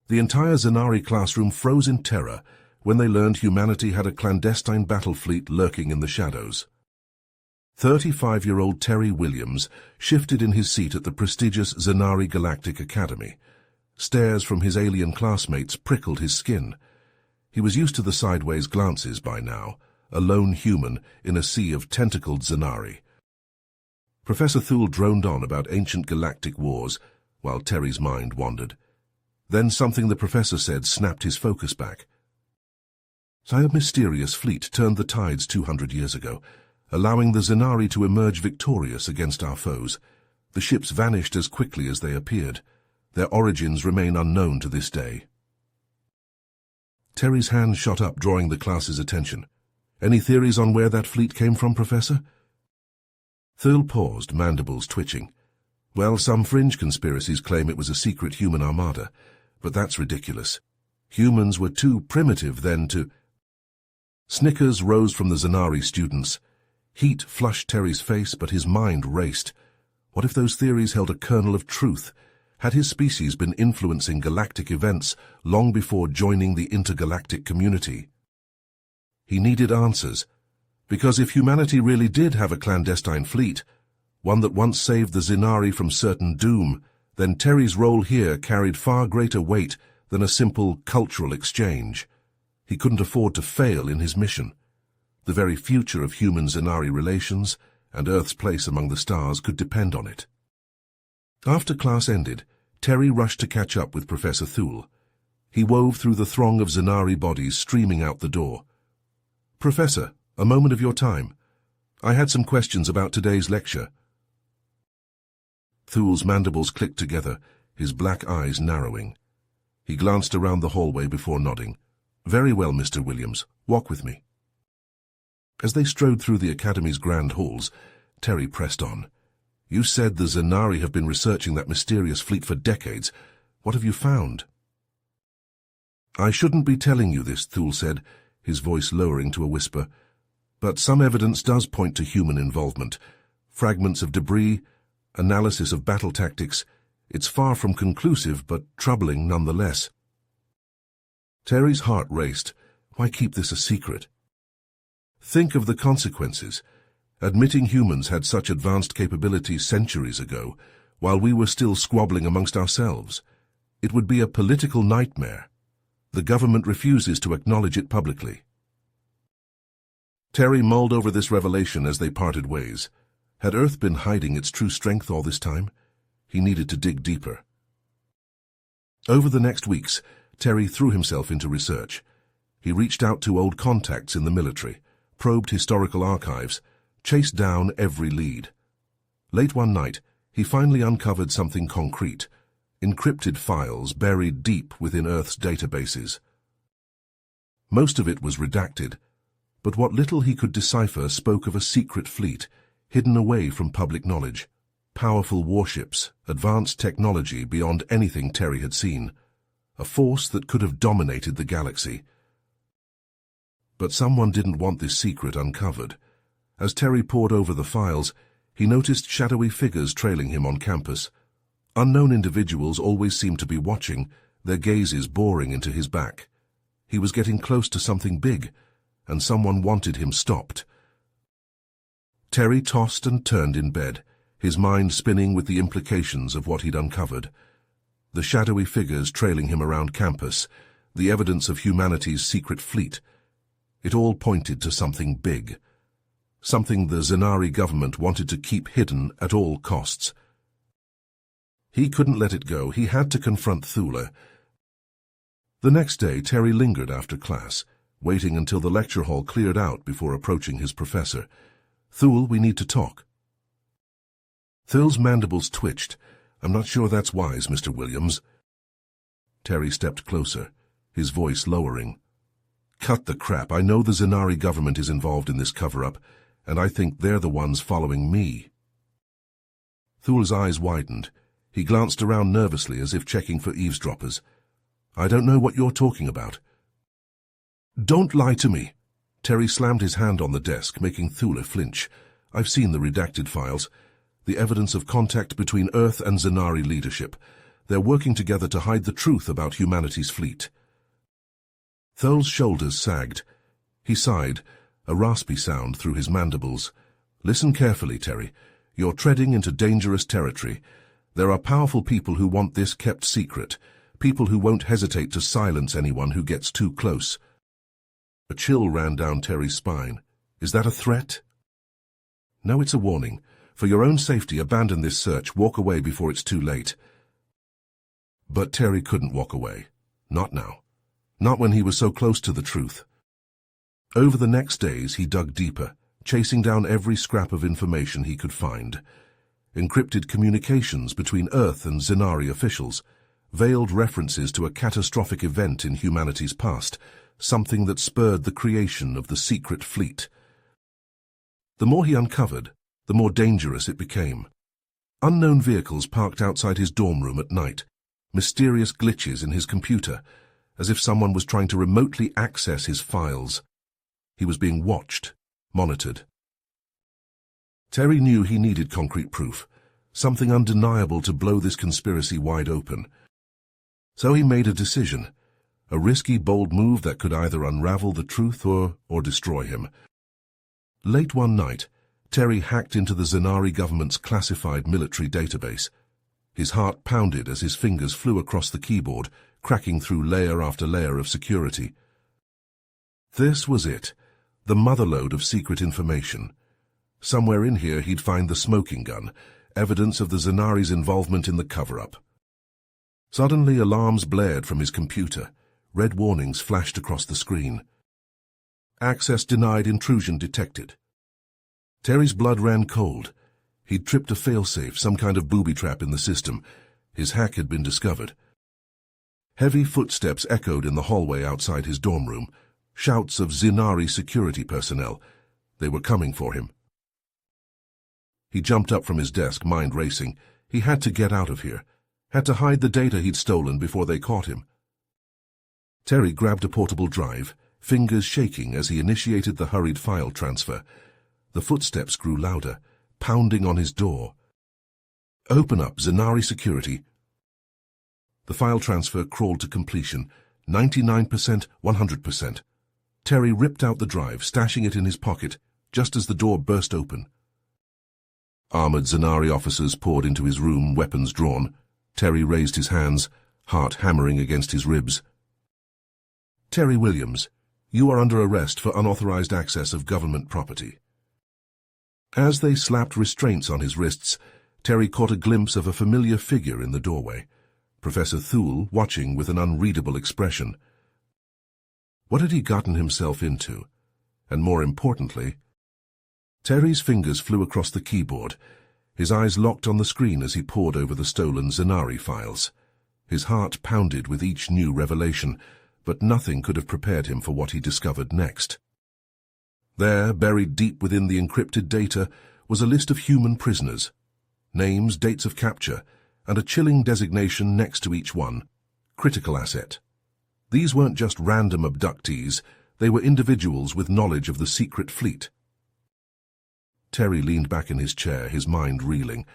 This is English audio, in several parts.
The entire Zanari classroom froze in terror when they learned humanity had a clandestine battle fleet lurking in the shadows. 35-year-old Terry Williams shifted in his seat at the prestigious Zanari Galactic Academy. Stares from his alien classmates prickled his skin. He was used to the sideways glances by now, a lone human in a sea of tentacled Zanari. Professor Thule droned on about ancient galactic wars, while Terry's mind wandered. Then something the professor said snapped his focus back. A mysterious fleet turned the tides 200 years ago, allowing the Zanari to emerge victorious against our foes. The ships vanished as quickly as they appeared. Their origins remain unknown to this day. Terry's hand shot up, drawing the class's attention. Any theories on where that fleet came from, Professor? Thule paused, mandibles twitching. Well, some fringe conspiracies claim it was a secret human armada, but that's ridiculous. Humans were too primitive then to... Snickers rose from the Zanari students. Heat flushed Terry's face, but his mind raced. What if those theories held a kernel of truth? Had his species been influencing galactic events long before joining the intergalactic community? He needed answers, because if humanity really did have a clandestine fleet, one that once saved the Zanari from certain doom, then Terry's role here carried far greater weight than a simple cultural exchange. He couldn't afford to fail in his mission. The very future of human-Zanari relations and Earth's place among the stars could depend on it. After class ended, Terry rushed to catch up with Professor Thule. He wove through the throng of Zanari bodies streaming out the door. Professor, a moment of your time. I had some questions about today's lecture. Thule's mandibles clicked together, his black eyes narrowing. He glanced around the hallway before nodding. Very well, Mr. Williams. Walk with me. As they strode through the Academy's grand halls, Terry pressed on. You said the Zanari have been researching that mysterious fleet for decades. What have you found? I shouldn't be telling you this, Thule said, his voice lowering to a whisper. But some evidence does point to human involvement. Fragments of debris, analysis of battle tactics. It's far from conclusive, but troubling nonetheless. Terry's heart raced. Why keep this a secret? Think of the consequences. Admitting humans had such advanced capabilities centuries ago, while we were still squabbling amongst ourselves. It would be a political nightmare. The government refuses to acknowledge it publicly. Terry mulled over this revelation as they parted ways. Had Earth been hiding its true strength all this time? He needed to dig deeper. Over the next weeks, Terry threw himself into research. He reached out to old contacts in the military, probed historical archives, chased down every lead. Late one night, he finally uncovered something concrete, encrypted files buried deep within Earth's databases. Most of it was redacted, but what little he could decipher spoke of a secret fleet, hidden away from public knowledge. Powerful warships, advanced technology beyond anything Terry had seen. A force that could have dominated the galaxy. But someone didn't want this secret uncovered. As Terry pored over the files, he noticed shadowy figures trailing him on campus. Unknown individuals always seemed to be watching, their gazes boring into his back. He was getting close to something big, and someone wanted him stopped. Terry tossed and turned in bed, his mind spinning with the implications of what he'd uncovered. The shadowy figures trailing him around campus, the evidence of humanity's secret fleet. It all pointed to something big. Something the Zanari government wanted to keep hidden at all costs. He couldn't let it go. He had to confront Thule. The next day, Terry lingered after class, waiting until the lecture hall cleared out before approaching his professor. Thule, we need to talk. Thule's mandibles twitched. I'm not sure that's wise, Mr. Williams. Terry stepped closer, his voice lowering. Cut the crap. I know the Zanari government is involved in this cover-up, and I think they're the ones following me. Thule's eyes widened. He glanced around nervously as if checking for eavesdroppers. I don't know what you're talking about. Don't lie to me. Terry slammed his hand on the desk, making Thule flinch. I've seen the redacted files. The evidence of contact between Earth and Zanari leadership. They're working together to hide the truth about humanity's fleet. Thol's shoulders sagged. He sighed, a raspy sound through his mandibles. Listen carefully, Terry. You're treading into dangerous territory. There are powerful people who want this kept secret, people who won't hesitate to silence anyone who gets too close. A chill ran down Terry's spine. Is that a threat? No, it's a warning. For your own safety, abandon this search. Walk away before it's too late. But Terry couldn't walk away. Not now. Not when he was so close to the truth. Over the next days, he dug deeper, chasing down every scrap of information he could find. Encrypted communications between Earth and Zenari officials, veiled references to a catastrophic event in humanity's past, something that spurred the creation of the secret fleet. The more he uncovered, the more dangerous it became. Unknown vehicles parked outside his dorm room at night, mysterious glitches in his computer, as if someone was trying to remotely access his files. He was being watched, monitored. Terry knew he needed concrete proof, something undeniable to blow this conspiracy wide open. So he made a decision, a risky, bold move that could either unravel the truth or destroy him. Late one night, Terry hacked into the Zenari government's classified military database. His heart pounded as his fingers flew across the keyboard, cracking through layer after layer of security. This was it, the motherlode of secret information. Somewhere in here he'd find the smoking gun, evidence of the Zenari's involvement in the cover-up. Suddenly alarms blared from his computer. Red warnings flashed across the screen. Access denied, intrusion detected. Terry's blood ran cold. He'd tripped a failsafe, some kind of booby trap in the system. His hack had been discovered. Heavy footsteps echoed in the hallway outside his dorm room. Shouts of Zenari security personnel. They were coming for him. He jumped up from his desk, mind racing. He had to get out of here. Had to hide the data he'd stolen before they caught him. Terry grabbed a portable drive, fingers shaking as he initiated the hurried file transfer. The footsteps grew louder, pounding on his door. Open up, Zenari security. The file transfer crawled to completion, 99%, 100%. Terry ripped out the drive, stashing it in his pocket, just as the door burst open. Armored Zenari officers poured into his room, weapons drawn. Terry raised his hands, heart hammering against his ribs. Terry Williams, you are under arrest for unauthorized access of government property. As they slapped restraints on his wrists, Terry caught a glimpse of a familiar figure in the doorway, Professor Thule watching with an unreadable expression. What had he gotten himself into? And more importantly, Terry's fingers flew across the keyboard, his eyes locked on the screen as he pored over the stolen Zenari files. His heart pounded with each new revelation, but nothing could have prepared him for what he discovered next. There, buried deep within the encrypted data, was a list of human prisoners. Names, dates of capture, and a chilling designation next to each one. Critical asset. These weren't just random abductees, they were individuals with knowledge of the secret fleet. Terry leaned back in his chair, his mind reeling.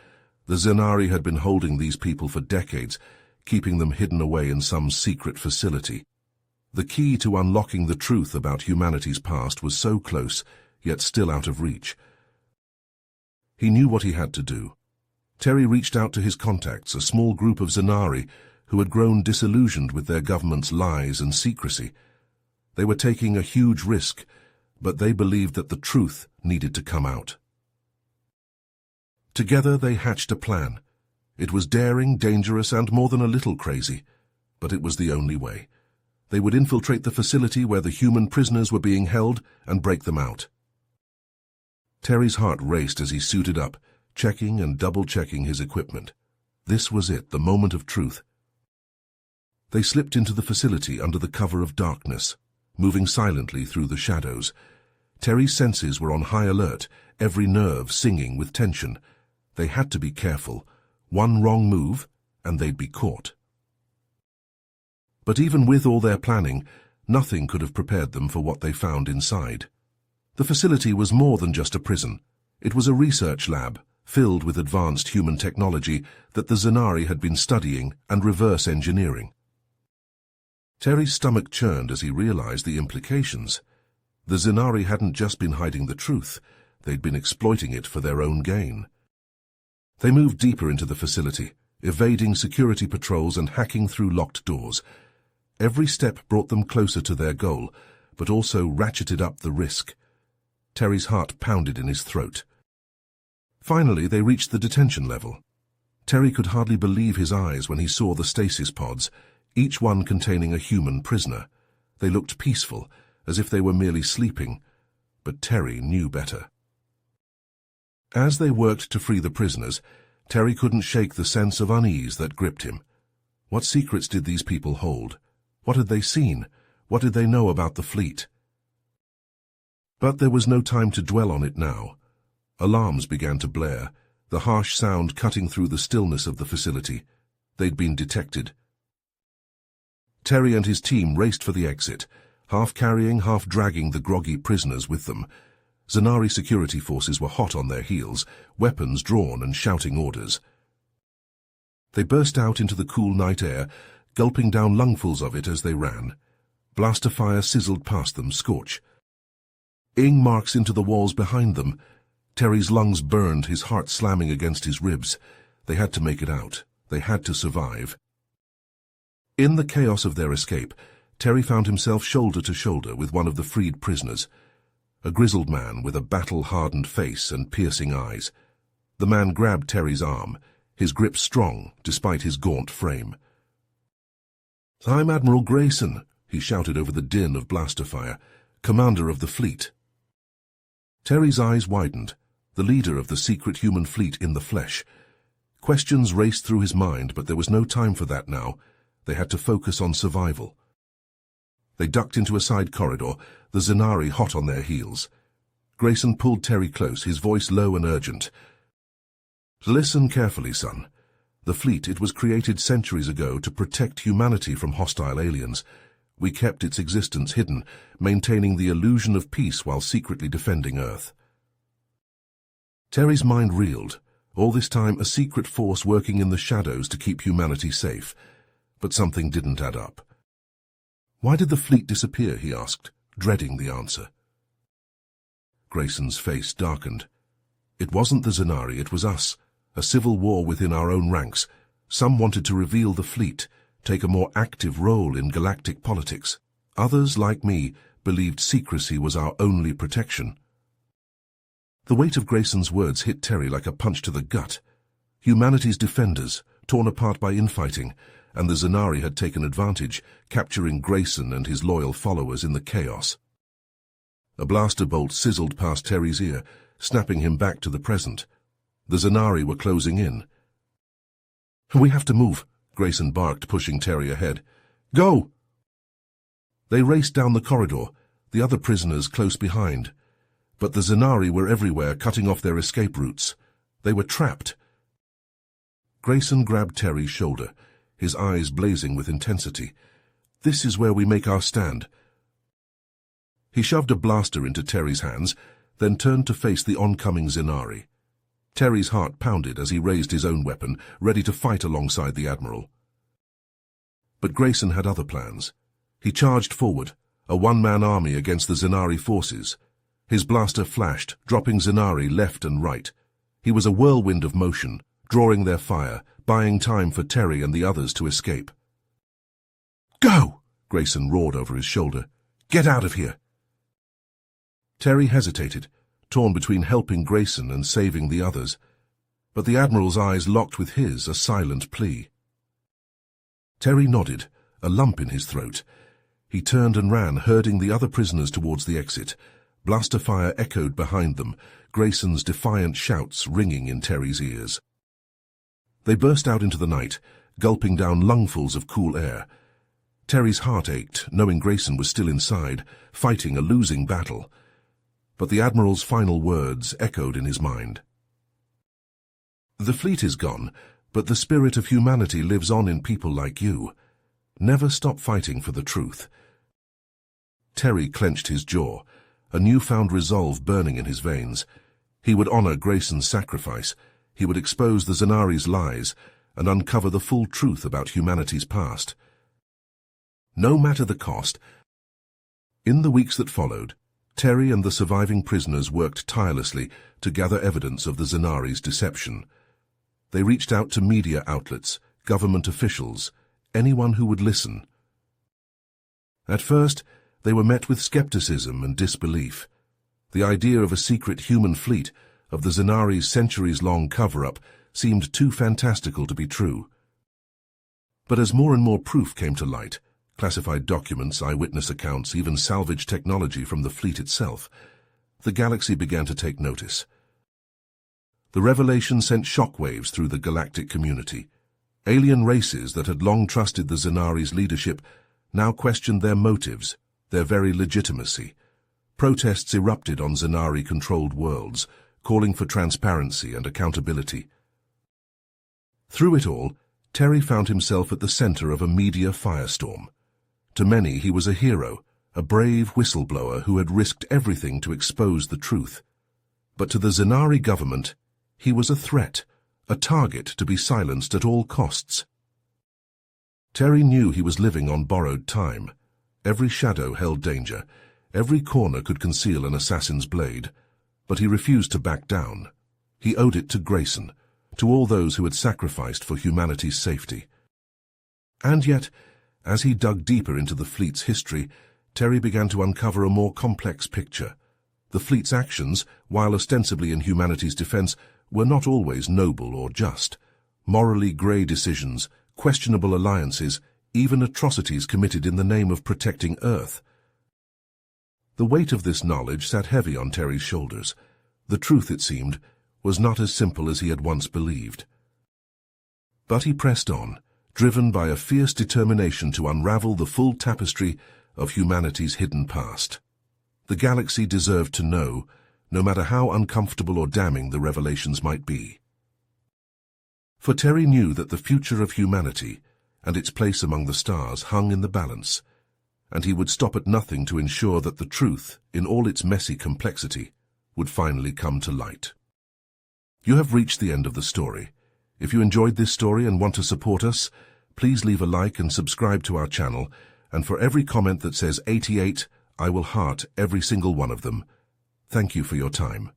The Zenari had been holding these people for decades, keeping them hidden away in some secret facility. The key to unlocking the truth about humanity's past was so close, yet still out of reach. He knew what he had to do. Terry reached out to his contacts, a small group of Zenari who had grown disillusioned with their government's lies and secrecy. They were taking a huge risk, but they believed that the truth needed to come out. Together they hatched a plan. It was daring, dangerous, and more than a little crazy, but it was the only way. They would infiltrate the facility where the human prisoners were being held and break them out. Terry's heart raced as he suited up, checking and double-checking his equipment. This was it, the moment of truth. They slipped into the facility under the cover of darkness, moving silently through the shadows. Terry's senses were on high alert, every nerve singing with tension. They had to be careful. One wrong move, and they'd be caught. But even with all their planning, nothing could have prepared them for what they found inside. The facility was more than just a prison. It was a research lab, filled with advanced human technology that the Zanari had been studying and reverse engineering. Terry's stomach churned as he realized the implications. The Zanari hadn't just been hiding the truth, they'd been exploiting it for their own gain. They moved deeper into the facility, evading security patrols and hacking through locked doors. Every step brought them closer to their goal, but also ratcheted up the risk. Terry's heart pounded in his throat. Finally, they reached the detention level. Terry could hardly believe his eyes when he saw the stasis pods, each one containing a human prisoner. They looked peaceful, as if they were merely sleeping, but Terry knew better. As they worked to free the prisoners, Terry couldn't shake the sense of unease that gripped him. What secrets did these people hold? What had they seen? What did they know about the fleet? But there was no time to dwell on it now. Alarms began to blare, the harsh sound cutting through the stillness of the facility. They'd been detected. Terry and his team raced for the exit, half carrying, half dragging the groggy prisoners with them. Zanari security forces were hot on their heels, weapons drawn and shouting orders. They burst out into the cool night air, gulping down lungfuls of it as they ran. Blaster fire sizzled past them, scorch. Ing marks into the walls behind them. Terry's lungs burned, his heart slamming against his ribs. They had to make it out. They had to survive. In the chaos of their escape, Terry found himself shoulder to shoulder with one of the freed prisoners, a grizzled man with a battle-hardened face and piercing eyes. The man grabbed Terry's arm, his grip strong despite his gaunt frame. "I'm Admiral Grayson," he shouted over the din of blaster fire, "commander of the fleet." Terry's eyes widened, the leader of the secret human fleet in the flesh. Questions raced through his mind, but there was no time for that now. They had to focus on survival. They ducked into a side corridor, the Zanari hot on their heels. Grayson pulled Terry close, his voice low and urgent. "Listen carefully, son. The fleet, it was created centuries ago to protect humanity from hostile aliens. We kept its existence hidden, maintaining the illusion of peace while secretly defending Earth." Terry's mind reeled. All this time, a secret force working in the shadows to keep humanity safe. But something didn't add up. "Why did the fleet disappear?" he asked, dreading the answer. Grayson's face darkened. "It wasn't the Zanari, it was us. A civil war within our own ranks. Some wanted to reveal the fleet, take a more active role in galactic politics. Others, like me, believed secrecy was our only protection." The weight of Grayson's words hit Terry like a punch to the gut. Humanity's defenders, torn apart by infighting, and the Zanari had taken advantage, capturing Grayson and his loyal followers in the chaos. A blaster bolt sizzled past Terry's ear, snapping him back to the present. The Zanari were closing in. "We have to move," Grayson barked, pushing Terry ahead. "Go!" They raced down the corridor, the other prisoners close behind. But the Zanari were everywhere, cutting off their escape routes. They were trapped. Grayson grabbed Terry's shoulder, his eyes blazing with intensity. "This is where we make our stand." He shoved a blaster into Terry's hands, then turned to face the oncoming Zanari. Terry's heart pounded as he raised his own weapon, ready to fight alongside the Admiral. But Grayson had other plans. He charged forward, a one-man army against the Zanari forces. His blaster flashed, dropping Zanari left and right. He was a whirlwind of motion, drawing their fire, buying time for Terry and the others to escape. "Go!" Grayson roared over his shoulder. "Get out of here!" Terry hesitated, torn between helping Grayson and saving the others. But the Admiral's eyes locked with his, a silent plea. Terry nodded, a lump in his throat. He turned and ran, herding the other prisoners towards the exit. Blaster fire echoed behind them, Grayson's defiant shouts ringing in Terry's ears. They burst out into the night, gulping down lungfuls of cool air. Terry's heart ached, knowing Grayson was still inside, fighting a losing battle. But the Admiral's final words echoed in his mind. "The fleet is gone, but the spirit of humanity lives on in people like you. Never stop fighting for the truth." Terry clenched his jaw, a newfound resolve burning in his veins. He would honor Grayson's sacrifice, He would expose the Zanari's lies and uncover the full truth about humanity's past. No matter the cost, in the weeks that followed, Terry and the surviving prisoners worked tirelessly to gather evidence of the Zanari's deception. They reached out to media outlets, government officials, anyone who would listen. At first, they were met with skepticism and disbelief. The idea of a secret human fleet, of the Zanari's centuries-long cover-up, seemed too fantastical to be true. But as more and more proof came to light, classified documents, eyewitness accounts, even salvage technology from the fleet itself, the galaxy began to take notice. The revelation sent shockwaves through the galactic community. Alien races that had long trusted the Zanari's leadership now questioned their motives, their very legitimacy. Protests erupted on Zanari-controlled worlds, calling for transparency and accountability. Through it all, Terry found himself at the center of a media firestorm. To many, he was a hero, a brave whistleblower who had risked everything to expose the truth. But to the Zanari government, he was a threat, a target to be silenced at all costs. Terry knew he was living on borrowed time. Every shadow held danger. Every corner could conceal an assassin's blade. But he refused to back down. He owed it to Grayson, to all those who had sacrificed for humanity's safety. And yet, as he dug deeper into the fleet's history, Terry began to uncover a more complex picture. The fleet's actions, while ostensibly in humanity's defense, were not always noble or just. Morally grey decisions, questionable alliances, even atrocities committed in the name of protecting Earth. The weight of this knowledge sat heavy on Terry's shoulders. The truth, it seemed, was not as simple as he had once believed. But he pressed on, driven by a fierce determination to unravel the full tapestry of humanity's hidden past. The galaxy deserved to know, no matter how uncomfortable or damning the revelations might be. For Terry knew that the future of humanity and its place among the stars hung in the balance, and he would stop at nothing to ensure that the truth, in all its messy complexity, would finally come to light. You have reached the end of the story. If you enjoyed this story and want to support us, please leave a like and subscribe to our channel, and for every comment that says 88, I will heart every single one of them. Thank you for your time.